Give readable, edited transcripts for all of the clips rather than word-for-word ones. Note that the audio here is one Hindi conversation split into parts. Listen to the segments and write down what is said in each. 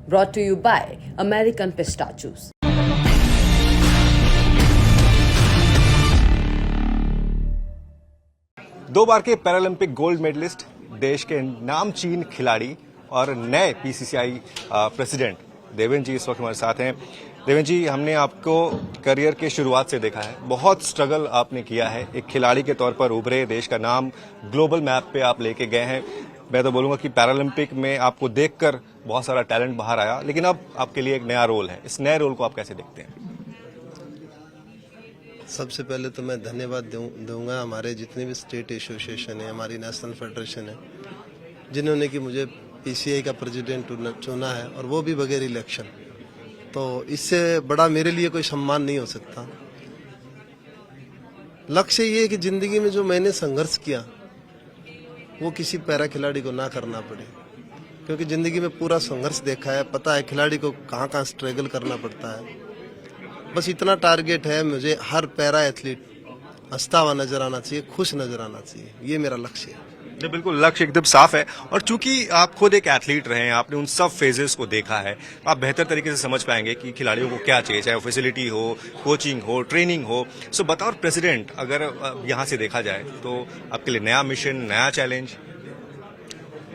Brought to you by American Pistachios. दो बार के पैरालंपिक गोल्ड मेडलिस्ट, देश के नामचीन खिलाड़ी और नए पीसीसीआई प्रेसिडेंट देवेंद्र जी इस वक्त हमारे साथ हैं। देवेंद्र जी, हमने आपको करियर के शुरुआत से देखा है, बहुत स्ट्रगल आपने किया है, एक खिलाड़ी के तौर पर उभरे, देश का नाम ग्लोबल मैप पे आप लेके गए हैं। मैं तो बोलूंगा कि पैरालंपिक में आपको देखकर बहुत सारा टैलेंट बाहर आया, लेकिन अब आपके लिए एक नया रोल है। इस नए रोल को आप कैसे देखते हैं? सबसे पहले तो मैं धन्यवाद दूंगा हमारे जितने भी स्टेट एसोसिएशन है, हमारी नेशनल फेडरेशन है, जिन्होंने कि मुझे पीसीआई का प्रेसिडेंट चुना है, और वो भी बगैर इलेक्शन। तो इससे बड़ा मेरे लिए कोई सम्मान नहीं हो सकता। लक्ष्य ये है कि जिंदगी में जो मैंने संघर्ष किया वो किसी पैरा खिलाड़ी को ना करना पड़े, क्योंकि जिंदगी में पूरा संघर्ष देखा है, पता है खिलाड़ी को कहाँ कहाँ स्ट्रगल करना पड़ता है। बस इतना टारगेट है, मुझे हर पैरा एथलीट हंसता हुआ नजर आना चाहिए, खुश नजर आना चाहिए, ये मेरा लक्ष्य है। बिल्कुल, लक्ष्य एकदम साफ है। और चूंकि आप खुद एक एथलीट रहे हैं, आपने उन सब फेजेस को देखा है, आप बेहतर तरीके से समझ पाएंगे कि खिलाड़ियों को क्या चाहिए, चाहे वो फैसिलिटी हो, कोचिंग हो, ट्रेनिंग हो। सो बतौर प्रेसिडेंट अगर यहाँ से देखा जाए तो आपके लिए नया मिशन, नया चैलेंज?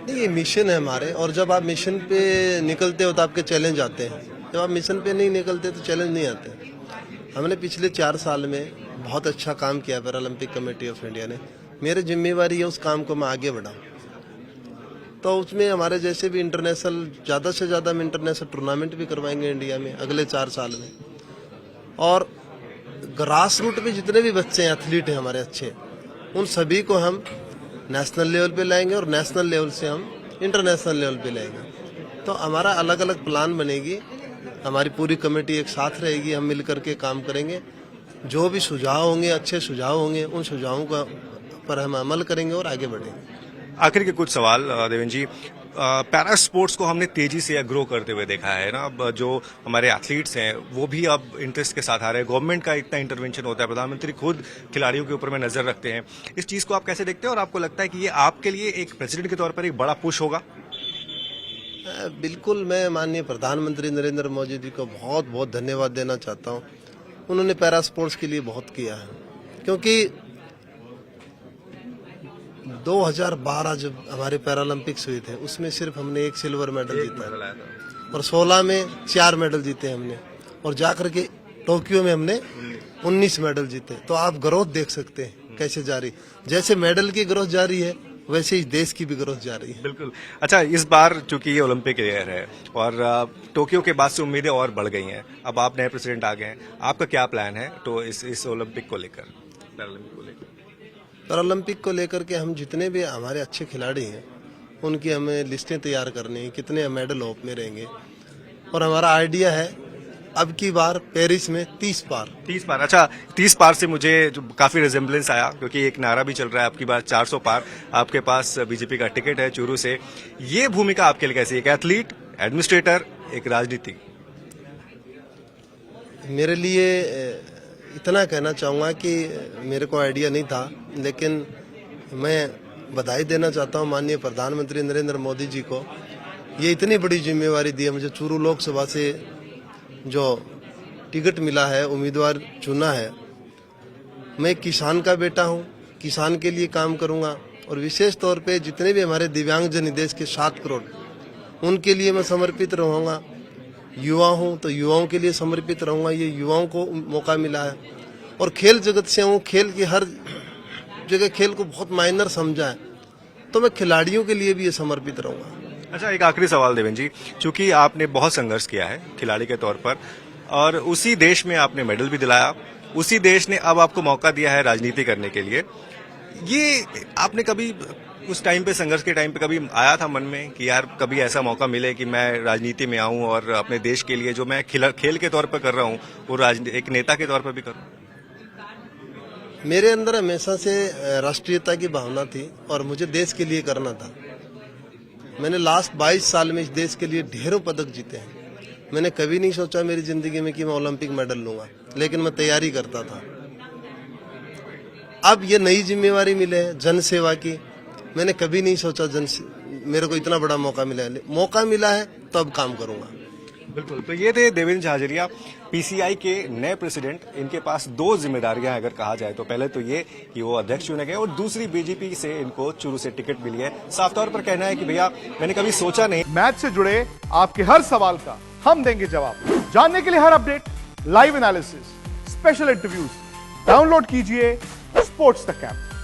नहीं, ये मिशन है हमारे, और जब आप मिशन पे निकलते हो तो आपके चैलेंज आते हैं। जब आप मिशन पे नहीं निकलते तो चैलेंज नहीं आते। हमने पिछले 4 साल में बहुत अच्छा काम किया पैरालंपिक कमेटी ऑफ इंडिया ने। मेरी जिम्मेवारी है उस काम को मैं आगे बढ़ाऊं। तो उसमें हमारे जैसे भी इंटरनेशनल, ज़्यादा से ज़्यादा हम इंटरनेशनल टूर्नामेंट भी करवाएंगे इंडिया में अगले 4 साल में। और ग्रास रूट पे जितने भी बच्चे हैं, एथलीट हैं हमारे अच्छे, उन सभी को हम नेशनल लेवल पे लाएंगे, और नेशनल लेवल से हम इंटरनेशनल लेवल पे लाएंगे। तो हमारा अलग अलग प्लान बनेगी, हमारी पूरी कमेटी एक साथ रहेगी, हम मिल करके काम करेंगे। जो भी सुझाव होंगे, अच्छे सुझाव होंगे, उन सुझावों का पर हम अमल करेंगे और आगे बढ़ेंगे। आखिर के कुछ सवाल देवेंद्र जी, पैरा स्पोर्ट्स को हमने तेजी से ग्रो करते हुए देखा है ना। अब जो हमारे एथलीट्स हैं वो भी अब इंटरेस्ट के साथ आ रहे हैं, गवर्नमेंट का इतना इंटरवेंशन होता है, प्रधानमंत्री खुद खिलाड़ियों के ऊपर में नजर रखते हैं। इस चीज को आप कैसे देखते हैं, और आपको लगता है कि ये आपके लिए एक प्रेसिडेंट के तौर पर एक बड़ा पुश होगा? बिल्कुल, मैं माननीय प्रधानमंत्री नरेंद्र मोदी जी को बहुत बहुत धन्यवाद देना चाहता हूँ। उन्होंने पैरा स्पोर्ट्स के लिए बहुत किया है, क्योंकि 2012 जब हमारे पैरालंपिक्स हुए थे उसमें सिर्फ हमने 1 सिल्वर मेडल जीता, और 16 में 4 मेडल जीते हमने, और जाकर के टोक्यो में हमने 19 मेडल जीते। तो आप ग्रोथ देख सकते हैं कैसे जारी, जैसे मेडल की ग्रोथ जारी है वैसे ही देश की भी ग्रोथ जारी है। बिल्कुल। अच्छा, इस बार चूंकि ये ओलंपिक ईयर है और टोक्यो के बाद से उम्मीदें और बढ़ गई हैं, अब आप नए प्रेसिडेंट आ गए हैं, आपका क्या प्लान है तो इस ओलंपिक को लेकर, पैरालंपिक को लेकर? पैरालंपिक को लेकर के हम जितने भी हमारे अच्छे खिलाड़ी हैं उनकी हमें लिस्टें तैयार करनी है, कितने मेडल होप में रहेंगे। और हमारा आइडिया है अब की बार पेरिस में 30 पार। अच्छा, 30 पार से मुझे जो काफी रिजेम्बलेंस आया, क्योंकि एक नारा भी चल रहा है आपकी बार 400 पार। आपके पास बीजेपी का टिकट है चूरू से। ये भूमिका आपके लिए कैसी है, एक एथलीट, एडमिनिस्ट्रेटर, एक राजनीतिक? मेरे लिए इतना कहना चाहूँगा कि मेरे को आइडिया नहीं था, लेकिन मैं बधाई देना चाहता हूँ माननीय प्रधानमंत्री नरेंद्र मोदी जी को। ये इतनी बड़ी जिम्मेवारी दी है मुझे, चूरू लोकसभा से जो टिकट मिला है, उम्मीदवार चुना है। मैं किसान का बेटा हूँ, किसान के लिए काम करूँगा, और विशेष तौर पे जितने भी हमारे दिव्यांगजन देश के 7 करोड़, उनके लिए मैं समर्पित रहूँगा। युवा हूँ तो युवाओं के लिए समर्पित रहूँगा, ये युवाओं को मौका मिला है। और खेल जगत से हूँ, खेल की हर जगह खेल को बहुत मायनर समझा है, तो मैं खिलाड़ियों के लिए भी ये समर्पित रहूँगा। अच्छा, एक आखिरी सवाल देवेंद्र जी, चूंकि आपने बहुत संघर्ष किया है खिलाड़ी के तौर पर, और उसी देश में आपने मेडल भी दिलाया, उसी देश ने अब आपको मौका दिया है राजनीति करने के लिए। ये आपने कभी उस टाइम पे, संघर्ष के टाइम पे, कभी आया था मन में कि यार कभी ऐसा मौका मिले कि मैं राजनीति में आऊं और अपने देश के लिए जो मैं खेल के तौर पर कर रहा हूं वो एक नेता के तौर पर भी करूं? मेरे अंदर हमेशा से राष्ट्रीयता की भावना थी, और मुझे देश के लिए करना था। मैंने लास्ट 22 साल में इस देश के लिए ढेरों पदक जीते हैं। मैंने कभी नहीं सोचा मेरी जिंदगी में कि मैं ओलंपिक मेडल लूंगा, लेकिन मैं तैयारी करता था। अब ये नई जिम्मेवारी मिले है जन सेवा की। मैंने कभी नहीं सोचा मेरे को इतना बड़ा मौका मिला है तो अब काम करूंगा। बिल्कुल, तो ये थे देवेंद्र झाझरिया, पीसीआई के नए प्रेसिडेंट। इनके पास दो जिम्मेदारियां अगर कहा जाए तो पहले तो ये कि वो अध्यक्ष चुने गए और दूसरी बीजेपी से इनको चुरू से टिकट मिली है। साफ तौर पर कहना है कि भैया मैंने कभी सोचा नहीं। मैच से जुड़े आपके हर सवाल का हम देंगे जवाब। जानने के लिए हर update, live analysis, special interviews download कीजिए स्पोर्ट्स तक ऐप।